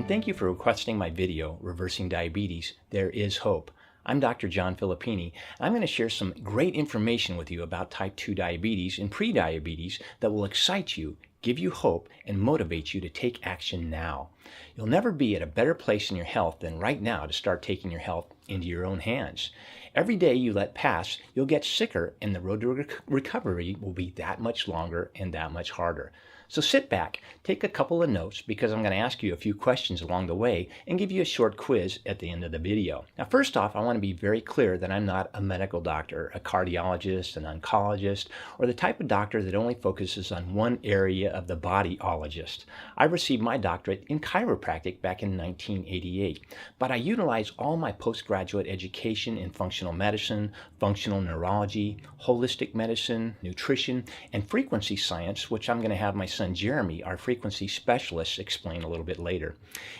and thank you for requesting my video, Reversing Diabetes, There is Hope. I'm Dr. John Filippini, and I'm going to share some great information with you about type 2 diabetes and prediabetes that will excite you, give you hope, and motivate you to take action now. You'll never be at a better place in your health than right now to start taking your health into your own hands. Every day you let pass, you'll get sicker, and the road to recovery will be that much longer and that much harder. So sit back, take a couple of notes, because I'm going to ask you a few questions along the way and give you a short quiz at the end of the video. Now, first off, I want to be very clear that I'm not a medical doctor, a cardiologist, an oncologist, or the type of doctor that only focuses on one area of the bodyologist. I received my doctorate in chiropractic back in 1988, but I utilize all my postgraduate education in functional medicine, functional neurology, holistic medicine, nutrition, and frequency science, which I'm going to have my son Jeremy, our frequency specialist, explain a little bit later.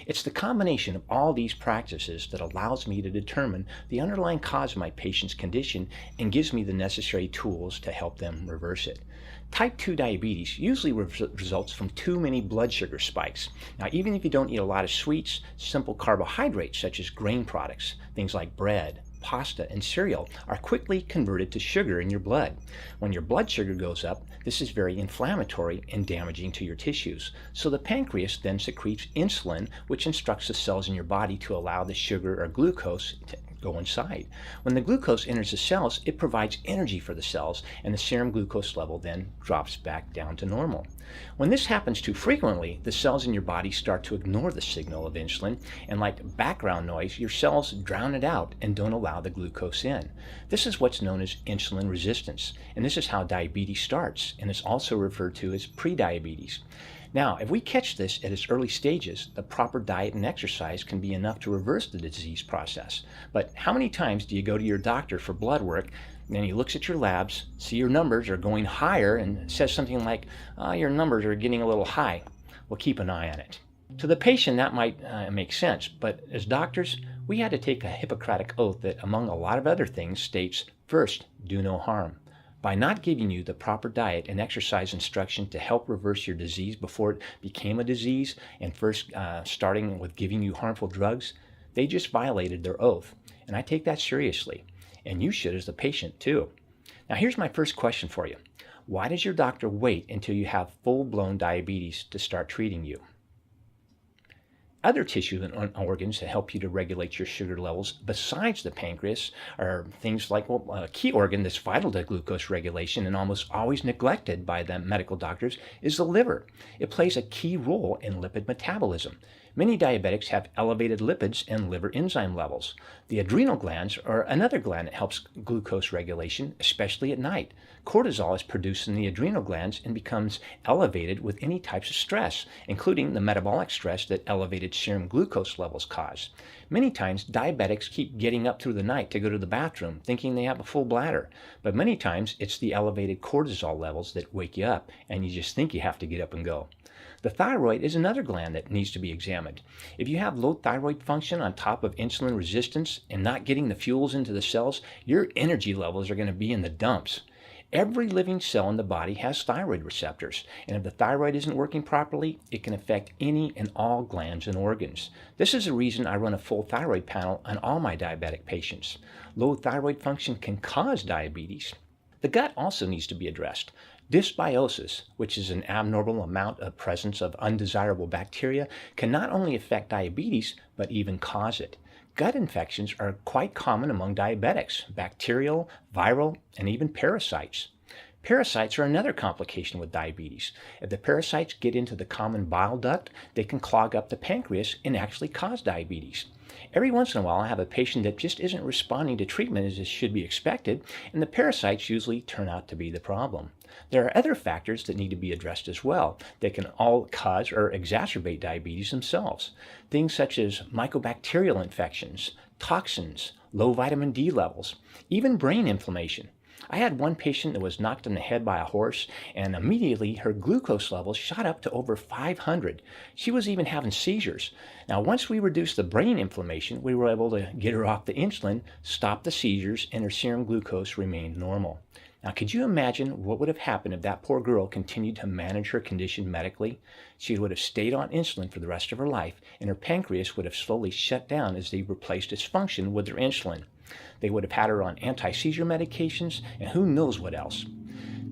It's the combination of all these practices that allows me to determine the underlying cause of my patient's condition and gives me the necessary tools to help them reverse it. Type 2 diabetes usually results from too many blood sugar spikes. Now, even if you don't eat a lot of sweets, simple carbohydrates such as grain products, things like bread, pasta, and cereal are quickly converted to sugar in your blood. When your blood sugar goes up, this is very inflammatory and damaging to your tissues. So the pancreas then secretes insulin, which instructs the cells in your body to allow the sugar or glucose to go inside. When the glucose enters the cells, it provides energy for the cells, and the serum glucose level then drops back down to normal. When this happens too frequently, the cells in your body start to ignore the signal of insulin, and like background noise, your cells drown it out and don't allow the glucose in. This is what's known as insulin resistance, and this is how diabetes starts, and it's also referred to as prediabetes. Now, if we catch this at its early stages, the proper diet and exercise can be enough to reverse the disease process. But how many times do you go to your doctor for blood work, and he looks at your labs, see your numbers are going higher, and says something like, your numbers are getting a little high. Well, keep an eye on it. To the patient, that might make sense, but as doctors, we had to take a Hippocratic oath that, among a lot of other things, states, first, do no harm. By not giving you the proper diet and exercise instruction to help reverse your disease before it became a disease, and first starting with giving you harmful drugs, they just violated their oath. And I take that seriously. And you should as the patient too. Now here's my first question for you. Why does your doctor wait until you have full-blown diabetes to start treating you? Other tissues and organs that help you to regulate your sugar levels besides the pancreas are things like a key organ that's vital to glucose regulation and almost always neglected by the medical doctors is the liver. It plays a key role in lipid metabolism. Many diabetics have elevated lipids and liver enzyme levels. The adrenal glands are another gland that helps glucose regulation, especially at night. Cortisol is produced in the adrenal glands and becomes elevated with any types of stress, including the metabolic stress that elevated serum glucose levels cause. Many times, diabetics keep getting up through the night to go to the bathroom, thinking they have a full bladder. But many times, it's the elevated cortisol levels that wake you up, and you just think you have to get up and go. The thyroid is another gland that needs to be examined. If you have low thyroid function on top of insulin resistance and not getting the fuels into the cells, your energy levels are going to be in the dumps. Every living cell in the body has thyroid receptors, and if the thyroid isn't working properly, it can affect any and all glands and organs. This is the reason I run a full thyroid panel on all my diabetic patients. Low thyroid function can cause diabetes. The gut also needs to be addressed. Dysbiosis, which is an abnormal amount of presence of undesirable bacteria, can not only affect diabetes, but even cause it. Gut infections are quite common among diabetics, bacterial, viral, and even parasites. Parasites are another complication with diabetes. If the parasites get into the common bile duct, they can clog up the pancreas and actually cause diabetes. Every once in a while, I have a patient that just isn't responding to treatment as it should be expected, and the parasites usually turn out to be the problem. There are other factors that need to be addressed as well that can all cause or exacerbate diabetes themselves. Things such as mycobacterial infections, toxins, low vitamin D levels, even brain inflammation. I had one patient that was knocked in the head by a horse, and immediately her glucose levels shot up to over 500. She was even having seizures. Now, once we reduced the brain inflammation, we were able to get her off the insulin, stop the seizures, and her serum glucose remained normal. Now, could you imagine what would have happened if that poor girl continued to manage her condition medically? She would have stayed on insulin for the rest of her life, and her pancreas would have slowly shut down as they replaced its function with their insulin. They would have had her on anti-seizure medications and who knows what else.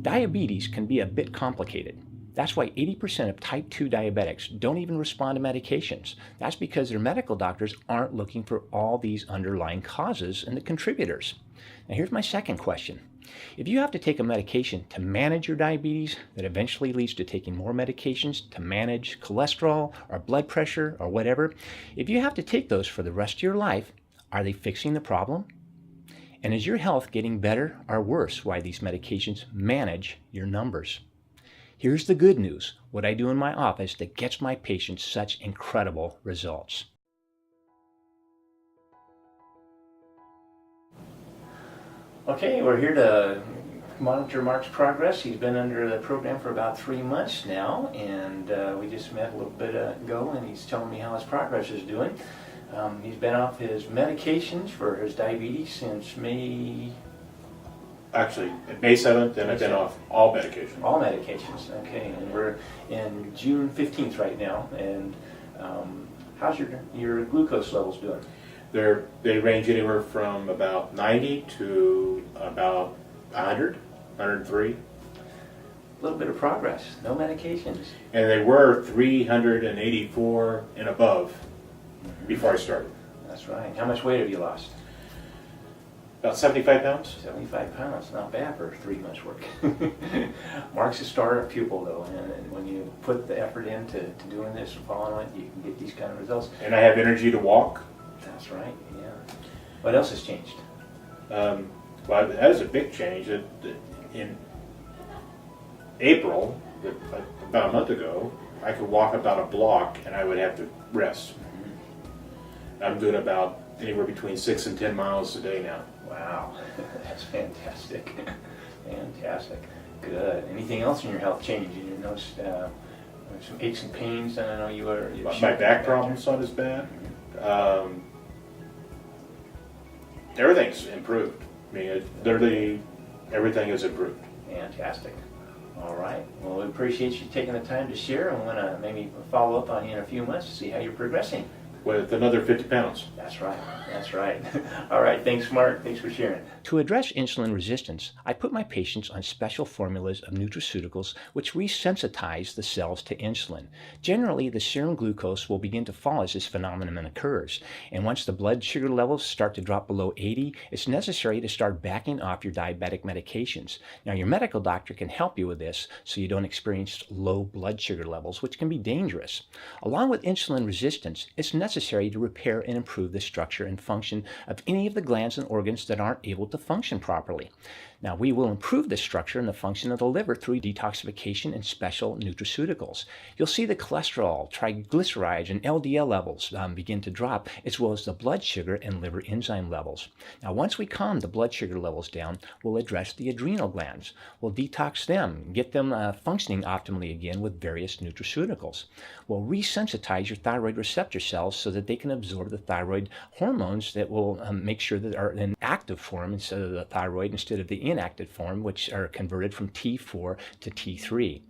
Diabetes can be a bit complicated. That's why 80% of type 2 diabetics don't even respond to medications. That's because their medical doctors aren't looking for all these underlying causes and the contributors. Now here's my second question. If you have to take a medication to manage your diabetes that eventually leads to taking more medications to manage cholesterol or blood pressure or whatever, if you have to take those for the rest of your life, are they fixing the problem? And is your health getting better or worse while these medications manage your numbers? Here's the good news, what I do in my office that gets my patients such incredible results. Okay, we're here to monitor Mark's progress. He's been under the program for about 3 months now, and we just met a little bit ago, and he's telling me how his progress is doing. He's been off his medications for his diabetes since May... Actually, May 7th, and I've been off all medication. All medications, okay. And we're in June 15th right now, and how's your glucose levels doing? They range anywhere from about 90 to about 100, 103. A little bit of progress, no medications. And they were 384 and above before I started. That's right. How much weight have you lost? About 75 pounds. 75 pounds, not bad for 3 months' work. Mark's a star pupil, though, and when you put the effort into doing this and following it, you can get these kind of results. And I have energy to walk. That's right, yeah. What else has changed? Well, that was a big change. In April, about a month ago, I could walk about a block and I would have to rest. I'm doing about anywhere between 6 and 10 miles a day now. Wow, that's fantastic. Fantastic. Good. Anything else in your health change? You noticed some aches and pains? I know you were... My back problem's not as bad. Everything's improved. I mean, literally everything has improved. Fantastic. All right. Well, we appreciate you taking the time to share, and want to maybe follow up on you in a few months to see how you're progressing. With another 50 pounds. That's right. That's right. All right. Thanks, Mark. Thanks for sharing. To address insulin resistance, I put my patients on special formulas of nutraceuticals which resensitize the cells to insulin. Generally, the serum glucose will begin to fall as this phenomenon occurs. And once the blood sugar levels start to drop below 80, it's necessary to start backing off your diabetic medications. Now, your medical doctor can help you with this so you don't experience low blood sugar levels, which can be dangerous. Along with insulin resistance, it's necessary to repair and improve the structure and function of any of the glands and organs that aren't able to function properly. Now, we will improve the structure and the function of the liver through detoxification and special nutraceuticals. You'll see the cholesterol, triglycerides, and LDL levels begin to drop, as well as the blood sugar and liver enzyme levels. Now, once we calm the blood sugar levels down, we'll address the adrenal glands. We'll detox them, get them functioning optimally again with various nutraceuticals. We'll resensitize your thyroid receptor cells so that they can absorb the thyroid hormones that will make sure that are in active form instead of the thyroid, instead of the inactive form, which are converted from T4 to T3.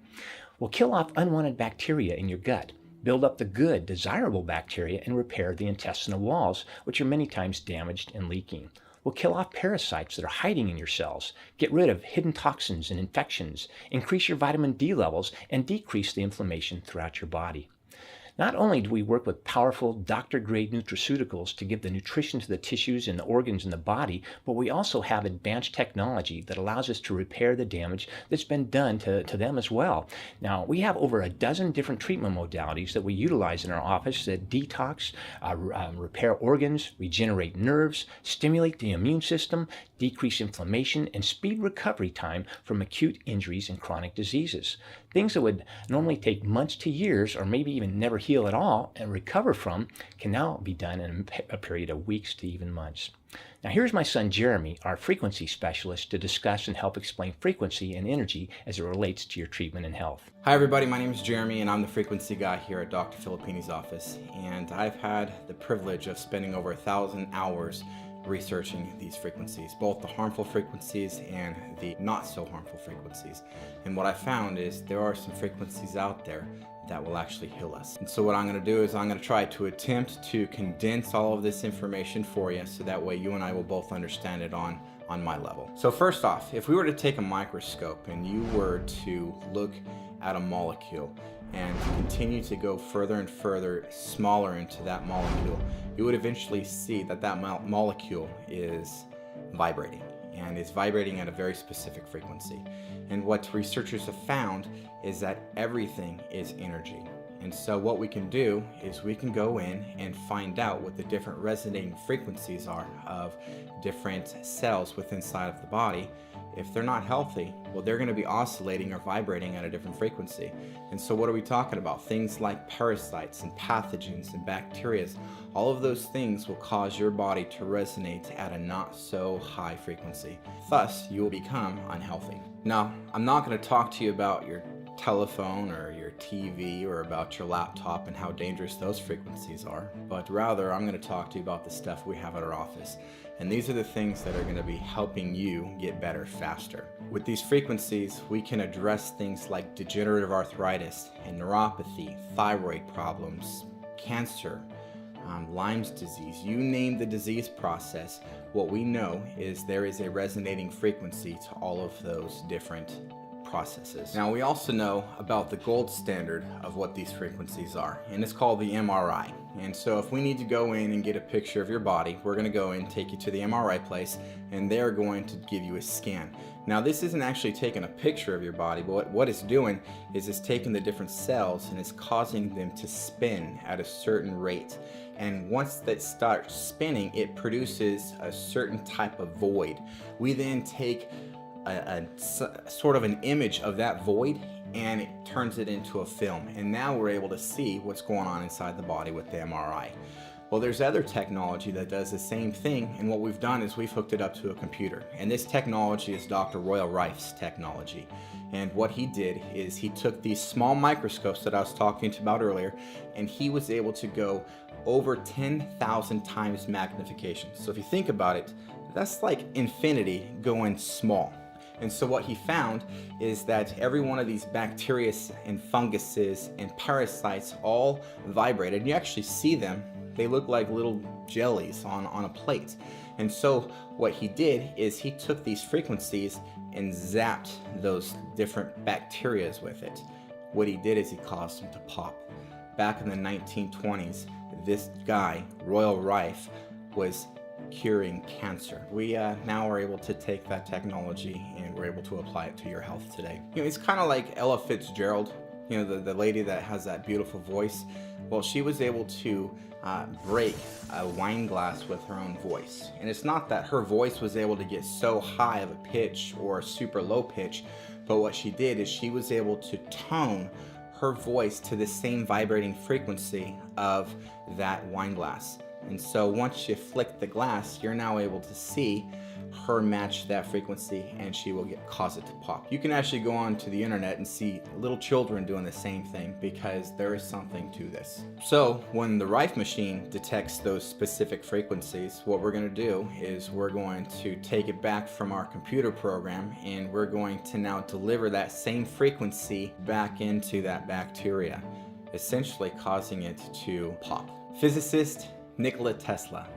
We'll kill off unwanted bacteria in your gut, build up the good, desirable bacteria, and repair the intestinal walls, which are many times damaged and leaking. We'll kill off parasites that are hiding in your cells, get rid of hidden toxins and infections, increase your vitamin D levels, and decrease the inflammation throughout your body. Not only do we work with powerful doctor-grade nutraceuticals to give the nutrition to the tissues and the organs in the body, but we also have advanced technology that allows us to repair the damage that's been done to them as well. Now, we have over a dozen different treatment modalities that we utilize in our office that detox, repair organs, regenerate nerves, stimulate the immune system, decrease inflammation, and speed recovery time from acute injuries and chronic diseases. Things that would normally take months to years, or maybe even never heal at all and recover from, can now be done in a period of weeks to even months. Now, here's my son Jeremy, our frequency specialist, to discuss and help explain frequency and energy as it relates to your treatment and health. Hi everybody, my name is Jeremy and I'm the frequency guy here at Dr. Filippini's office. And I've had the privilege of spending over 1,000 hours researching these frequencies, both the harmful frequencies and the not so harmful frequencies. And what I found is there are some frequencies out there that will actually heal us. And so what I'm going to do is I'm going to try to attempt to condense all of this information for you, so that way you and I will both understand it on my level. So first off, if we were to take a microscope and you were to look at a molecule and continue to go further and further smaller into that molecule, you would eventually see that that molecule is vibrating, and it's vibrating at a very specific frequency. And what researchers have found is that everything is energy. And so what we can do is we can go in and find out what the different resonating frequencies are of different cells within inside of the body. If they're not healthy, well, they're going to be oscillating or vibrating at a different frequency. And so what are we talking about? Things like parasites and pathogens and bacteria. All of those things will cause your body to resonate at a not so high frequency. Thus, you will become unhealthy. Now, I'm not going to talk to you about your telephone or your TV or about your laptop and how dangerous those frequencies are, but rather I'm going to talk to you about the stuff we have at our office. And these are the things that are going to be helping you get better faster. With these frequencies, we can address things like degenerative arthritis and neuropathy, thyroid problems, cancer, Lyme's disease. You name the disease process, what we know is there is a resonating frequency to all of those different processes. Now we also know about the gold standard of what these frequencies are, and it's called the MRI. And so if we need to go in and get a picture of your body, we're going to go in, take you to the MRI place, and they're going to give you a scan. Now this isn't actually taking a picture of your body, but what it's doing is it's taking the different cells and it's causing them to spin at a certain rate. And once that starts spinning, it produces a certain type of void. We then take a sort of an image of that void and it turns it into a film, and now we're able to see what's going on inside the body with the MRI. Well, there's other technology that does the same thing, and what we've done is we've hooked it up to a computer, and this technology is Dr. Royal Rife's technology. And what he did is he took these small microscopes that I was talking about earlier, and he was able to go over 10,000 times magnification. So if you think about it, that's like infinity going small. And so what he found is that every one of these bacteria and funguses and parasites all vibrated. And you actually see them. They look like little jellies on a plate. And so what he did is he took these frequencies and zapped those different bacteria with it. What he did is he caused them to pop. Back in the 1920s, this guy, Royal Rife, was curing cancer. We now are able to take that technology and we're able to apply it to your health today. You know, it's kind of like Ella Fitzgerald, you know, the lady that has that beautiful voice. Well, she was able to break a wine glass with her own voice. And it's not that her voice was able to get so high of a pitch or a super low pitch, but what she did is she was able to tone her voice to the same vibrating frequency of that wine glass. And so once you flick the glass, you're now able to see her match that frequency and she will cause it to pop. You can actually go on to the internet and see little children doing the same thing because there is something to this. So when the Rife machine detects those specific frequencies, what we're going to do is we're going to take it back from our computer program and we're going to now deliver that same frequency back into that bacteria, essentially causing it to pop. Physicist Nikola Tesla,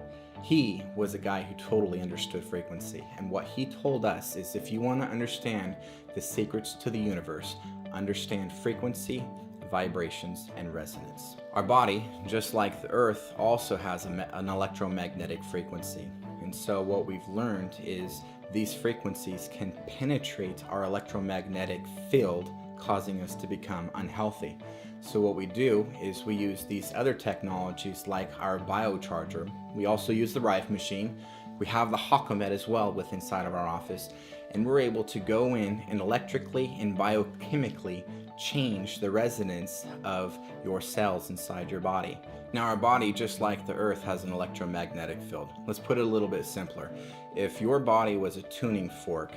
he was a guy who totally understood frequency, and what he told us is if you want to understand the secrets to the universe, understand frequency, vibrations, and resonance. Our body, just like the Earth, also has an electromagnetic frequency, and so what we've learned is these frequencies can penetrate our electromagnetic field, causing us to become unhealthy. So what we do is we use these other technologies like our biocharger. We also use the Rife machine. We have the Hocomet as well with inside of our office, and we're able to go in and electrically and biochemically change the resonance of your cells inside your body. Now our body, just like the Earth, has an electromagnetic field. Let's put it a little bit simpler. If your body was a tuning fork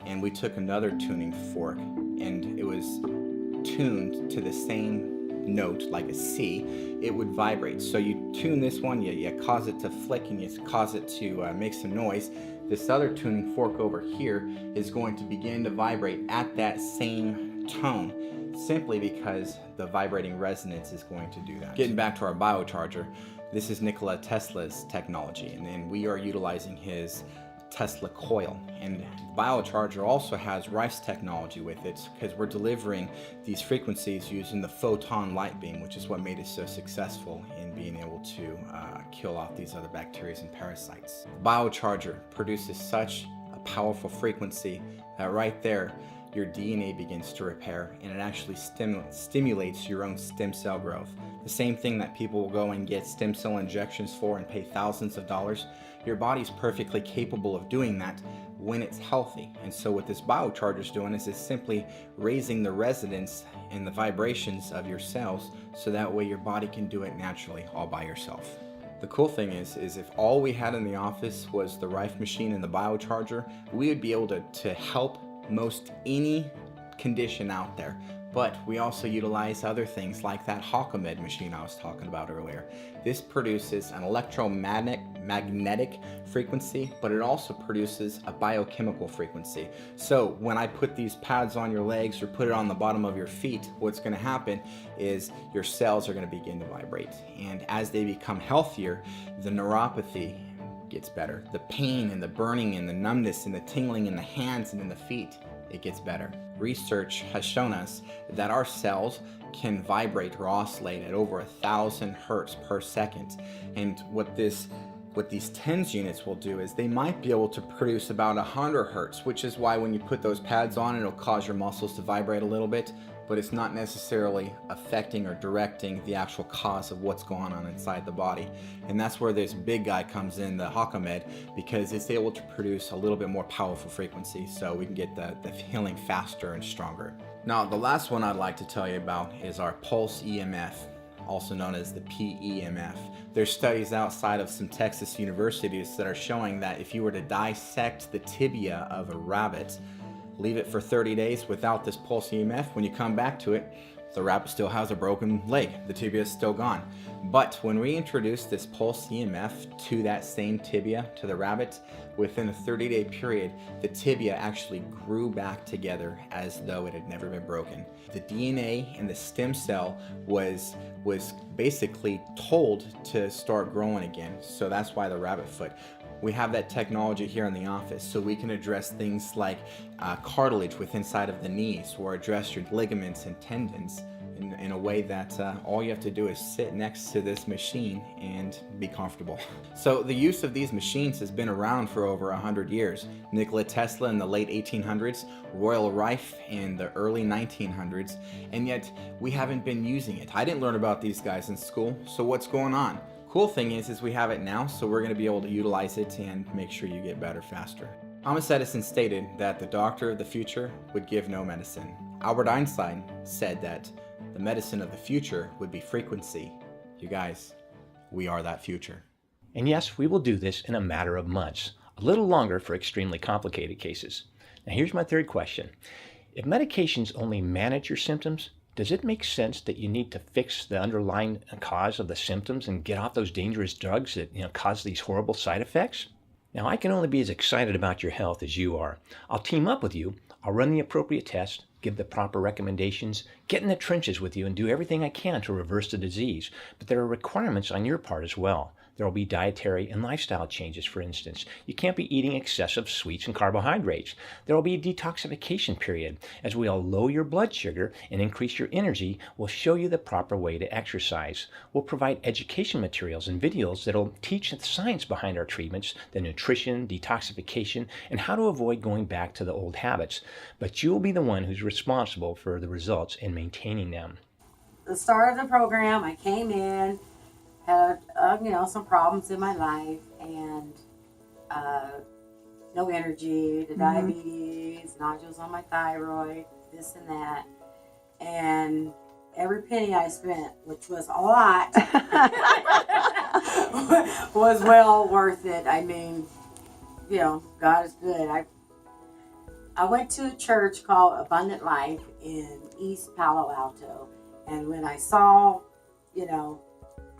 and we took another tuning fork and it was tuned to the same note like a C, it would vibrate. So you tune this one, you cause it to flick and you cause it to make some noise, this other tuning fork over here is going to begin to vibrate at that same tone, simply because the vibrating resonance is going to do that. Getting back to our biocharger, this is Nikola Tesla's technology, and then we are utilizing his Tesla coil. And the biocharger also has Rice technology with it, because we're delivering these frequencies using the photon light beam, which is what made us so successful in being able to kill off these other bacteria and parasites. The biocharger produces such a powerful frequency that right there your DNA begins to repair, and it actually stimulates your own stem cell growth. The same thing that people will go and get stem cell injections for and pay thousands of dollars. Your body's perfectly capable of doing that when it's healthy. And so what this biocharger is doing is it's simply raising the resonance and the vibrations of your cells, so that way your body can do it naturally all by yourself. The cool thing is if all we had in the office was the Rife machine and the biocharger, we would be able to help most any condition out there. But we also utilize other things like that HawkAMed machine I was talking about earlier. This produces an electromagnetic frequency, but it also produces a biochemical frequency. So when I put these pads on your legs or put it on the bottom of your feet, what's going to happen is your cells are going to begin to vibrate. And as they become healthier, the neuropathy gets better. The pain and the burning and the numbness and the tingling in the hands and in the feet, it gets better. Research has shown us that our cells can vibrate or oscillate at over 1,000 hertz per second. And what these TENS units will do is they might be able to produce about 100 hertz, which is why when you put those pads on, it'll cause your muscles to vibrate a little bit, but it's not necessarily affecting or directing the actual cause of what's going on inside the body. And that's where this big guy comes in, the HawkAMed, because it's able to produce a little bit more powerful frequency, so we can get the healing faster and stronger. Now, the last one I'd like to tell you about is our pulse EMF, also known as the PEMF. There's studies outside of some Texas universities that are showing that if you were to dissect the tibia of a rabbit, leave it for 30 days without this pulse EMF, when you come back to it, the rabbit still has a broken leg. The tibia is still gone. But when we introduce this pulse EMF to that same tibia, to the rabbit, within a 30-day period, the tibia actually grew back together as though it had never been broken. The DNA in the stem cell was basically told to start growing again. So that's why the rabbit foot. We have that technology here in the office, so we can address things like cartilage within inside of the knees, or address your ligaments and tendons in a way that all you have to do is sit next to this machine and be comfortable. So the use of these machines has been around for over 100 years. Nikola Tesla in the late 1800s, Royal Rife in the early 1900s, and yet we haven't been using it. I didn't learn about these guys in school, so what's going on? Cool thing is we have it now, so we're going to be able to utilize it and make sure you get better faster. Thomas Edison stated that the doctor of the future would give no medicine. Albert Einstein said that the medicine of the future would be frequency. You guys, we are that future. And yes, we will do this in a matter of months, a little longer for extremely complicated cases. Now here's my third question. If medications only manage your symptoms, does it make sense that you need to fix the underlying cause of the symptoms and get off those dangerous drugs that cause these horrible side effects? Now, I can only be as excited about your health as you are. I'll team up with you. I'll run the appropriate tests, give the proper recommendations, get in the trenches with you, and do everything I can to reverse the disease. But there are requirements on your part as well. There will be dietary and lifestyle changes, for instance. You can't be eating excessive sweets and carbohydrates. There will be a detoxification period. As we'll lower your blood sugar and increase your energy, we'll show you the proper way to exercise. We'll provide education materials and videos that will teach the science behind our treatments, the nutrition, detoxification, and how to avoid going back to the old habits. But you'll be the one who's responsible for the results and maintaining them. The start of the program, I came in, had some problems in my life, and no energy, the diabetes, nodules on my thyroid, this and that, and every penny I spent, which was a lot, was well worth it. I mean, God is good. I went to a church called Abundant Life in East Palo Alto, and when I saw,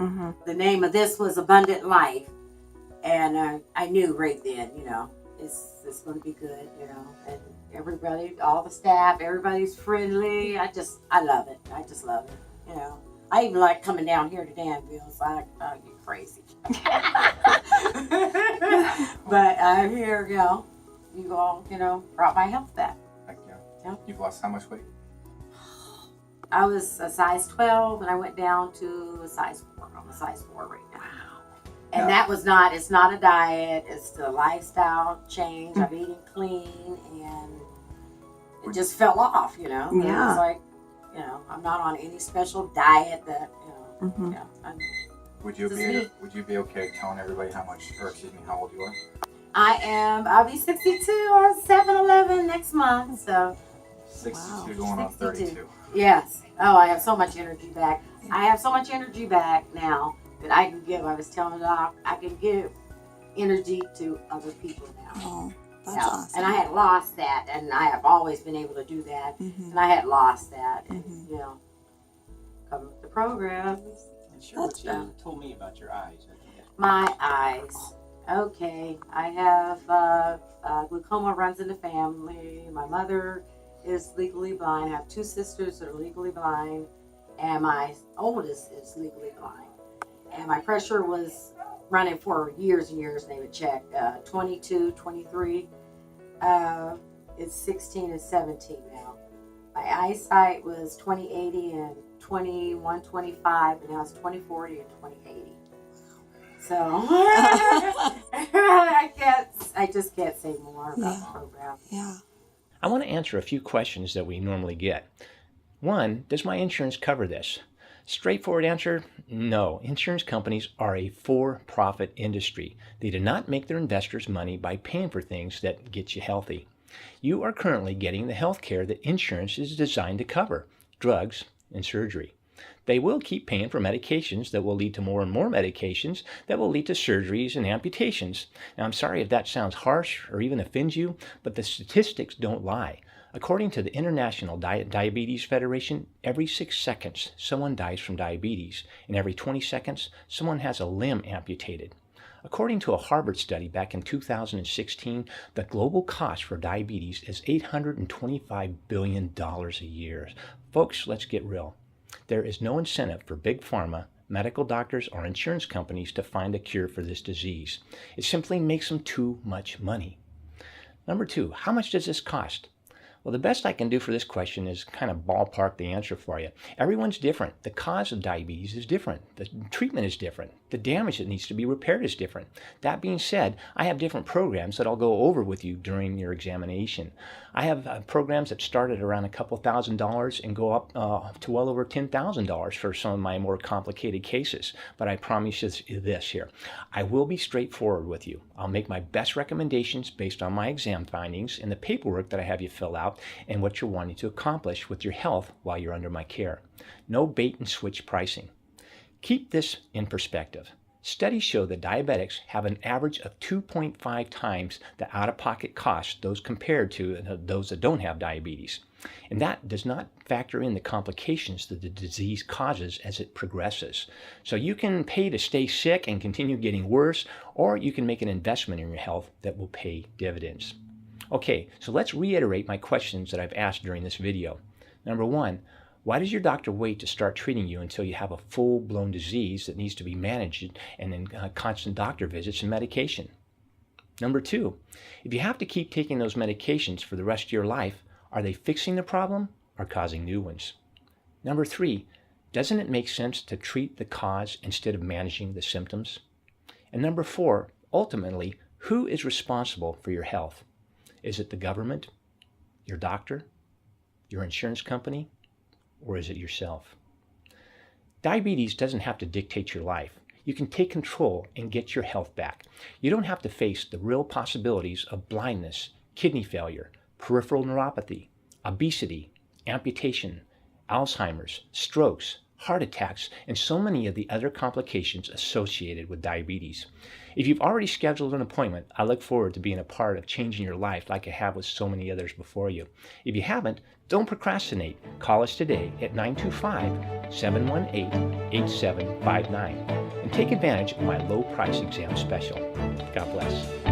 Mm-hmm. The name of this was Abundant Life, and I knew right then, it's going to be good, and everybody, all the staff, everybody's friendly. I love it. I just love it, I even like coming down here to Danville, so you're crazy. But I'm here, you all, brought my health back. Heck yeah. Yeah. You've lost how much weight? I was a size 12 and I went down to a size 4. I'm a size 4 right now. And Yeah. it's not a diet, it's the lifestyle change. I'm eating clean and it just fell off, It Yeah. was like, I'm not on any special diet that, Mm-hmm. I'm, Would you This be is me. Would you be okay telling everybody how old you are? I'll be 62 on 7/11 next month, so 62 going on 62. 32. yes. Oh, I have so much energy back. I have so much energy back now that I can give. I was telling the doc, I can give energy to other people now. Oh, that's Yeah. awesome. And I had lost that, and I have always been able to do that, Mm-hmm. and I had lost that, and Mhm. come with the programs. And share what you told me about your eyes. My eyes. Okay, I have glaucoma runs in the family. My mother is legally blind. I have 2 sisters that are legally blind, and my oldest is legally blind. And my pressure was running for years and years, and they would check 22, 23. It's 16 and 17 now. My eyesight was 20/80 and 21/25, and now it's 20/40 and 20/80. So I just can't say more about the program. Yeah. I want to answer a few questions that we normally get. One, does my insurance cover this? Straightforward answer, no. Insurance companies are a for-profit industry. They do not make their investors money by paying for things that get you healthy. You are currently getting the health care that insurance is designed to cover, drugs and surgery. They will keep paying for medications that will lead to more and more medications that will lead to surgeries and amputations. Now, I'm sorry if that sounds harsh or even offends you, but the statistics don't lie. According to the International Diabetes Federation, every 6 seconds someone dies from diabetes, and every 20 seconds someone has a limb amputated. According to a Harvard study back in 2016, the global cost for diabetes is $825 billion a year. Folks, let's get real. There is no incentive for big pharma, medical doctors, or insurance companies to find a cure for this disease. It simply makes them too much money. Number 2, how much does this cost? Well, the best I can do for this question is kind of ballpark the answer for you. Everyone's different. The cause of diabetes is different. The treatment is different. The damage that needs to be repaired is different. That being said, I have different programs that I'll go over with you during your examination. I have programs that start at around a couple $1,000s and go up to well over $10,000 for some of my more complicated cases. But I promise you this here. I will be straightforward with you. I'll make my best recommendations based on my exam findings and the paperwork that I have you fill out and what you're wanting to accomplish with your health while you're under my care. No bait and switch pricing. Keep this in perspective. Studies show that diabetics have an average of 2.5 times the out-of-pocket cost those compared to those that don't have diabetes. And that does not factor in the complications that the disease causes as it progresses. So you can pay to stay sick and continue getting worse, or you can make an investment in your health that will pay dividends. Okay, so let's reiterate my questions that I've asked during this video. Number 1, why does your doctor wait to start treating you until you have a full-blown disease that needs to be managed and then constant doctor visits and medication? Number 2, if you have to keep taking those medications for the rest of your life, are they fixing the problem or causing new ones? Number 3, doesn't it make sense to treat the cause instead of managing the symptoms? And number 4, ultimately, who is responsible for your health? Is it the government, your doctor, your insurance company, or is it yourself? Diabetes doesn't have to dictate your life. You can take control and get your health back. You don't have to face the real possibilities of blindness, kidney failure, peripheral neuropathy, obesity, amputation, Alzheimer's, strokes, heart attacks, and so many of the other complications associated with diabetes. If you've already scheduled an appointment, I look forward to being a part of changing your life like I have with so many others before you. If you haven't, don't procrastinate. Call us today at 925-718-8759 and take advantage of my low price exam special. God bless.